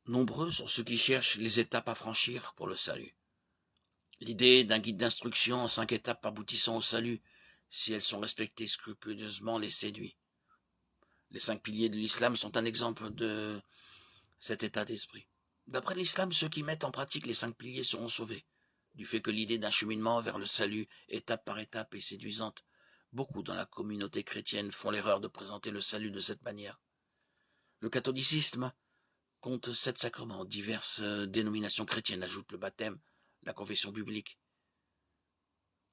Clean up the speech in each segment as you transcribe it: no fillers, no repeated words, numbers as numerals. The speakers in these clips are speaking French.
Nombreux sont ceux qui cherchent les étapes à franchir pour le salut. L'idée d'un guide d'instruction en 5 étapes aboutissant au salut, si elles sont respectées scrupuleusement, les séduit. Les 5 piliers de l'islam sont un exemple de cet état d'esprit. D'après l'islam, ceux qui mettent en pratique les 5 piliers seront sauvés. Du fait que l'idée d'un cheminement vers le salut, étape par étape, est séduisante, beaucoup dans la communauté chrétienne font l'erreur de présenter le salut de cette manière. Le catholicisme compte 7 sacrements. Diverses dénominations chrétiennes ajoutent le baptême, la confession biblique,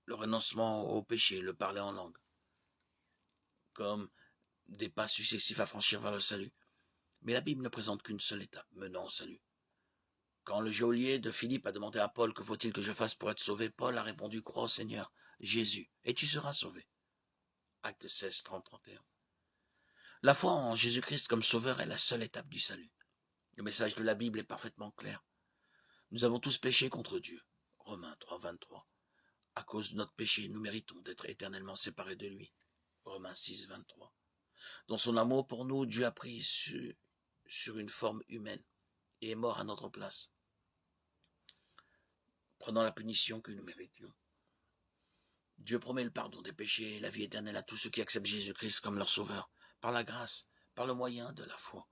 le renoncement au péché, le parler en langue, comme des pas successifs à franchir vers le salut. Mais la Bible ne présente qu'une seule étape menant au salut. Quand le geôlier de Philippe a demandé à Paul que faut-il que je fasse pour être sauvé, Paul a répondu: crois au Seigneur Jésus, et tu seras sauvé. Acte 16, 30, 31. La foi en Jésus-Christ comme sauveur est la seule étape du salut. Le message de la Bible est parfaitement clair. Nous avons tous péché contre Dieu. Romains 3, 23. À cause de notre péché, nous méritons d'être éternellement séparés de lui. Romains 6, 23. Dans son amour pour nous, Dieu a pris sur une forme humaine et est mort à notre place, prenant la punition que nous méritions. Dieu promet le pardon des péchés et la vie éternelle à tous ceux qui acceptent Jésus-Christ comme leur sauveur, par la grâce, par le moyen de la foi.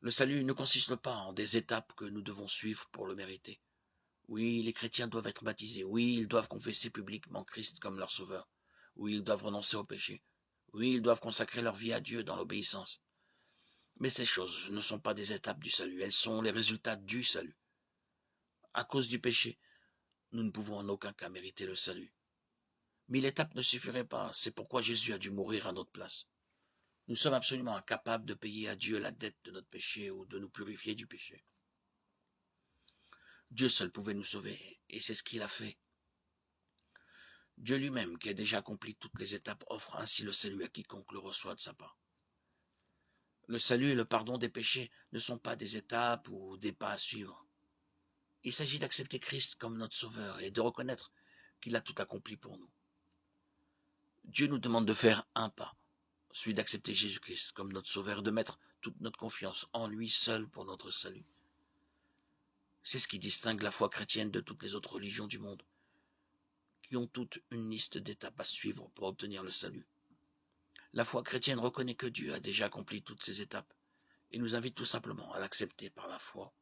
Le salut ne consiste pas en des étapes que nous devons suivre pour le mériter. Oui, les chrétiens doivent être baptisés. Oui, ils doivent confesser publiquement Christ comme leur sauveur. Oui, ils doivent renoncer au péché. Oui, ils doivent consacrer leur vie à Dieu dans l'obéissance. Mais ces choses ne sont pas des étapes du salut, elles sont les résultats du salut. À cause du péché, nous ne pouvons en aucun cas mériter le salut. Mais l'étape ne suffirait pas, c'est pourquoi Jésus a dû mourir à notre place. Nous sommes absolument incapables de payer à Dieu la dette de notre péché ou de nous purifier du péché. Dieu seul pouvait nous sauver, et c'est ce qu'il a fait. Dieu lui-même, qui a déjà accompli toutes les étapes, offre ainsi le salut à quiconque le reçoit de sa part. Le salut et le pardon des péchés ne sont pas des étapes ou des pas à suivre. Il s'agit d'accepter Christ comme notre sauveur et de reconnaître qu'il a tout accompli pour nous. Dieu nous demande de faire un pas, celui d'accepter Jésus-Christ comme notre sauveur, de mettre toute notre confiance en lui seul pour notre salut. C'est ce qui distingue la foi chrétienne de toutes les autres religions du monde, qui ont toutes une liste d'étapes à suivre pour obtenir le salut. La foi chrétienne reconnaît que Dieu a déjà accompli toutes ces étapes et nous invite tout simplement à l'accepter par la foi.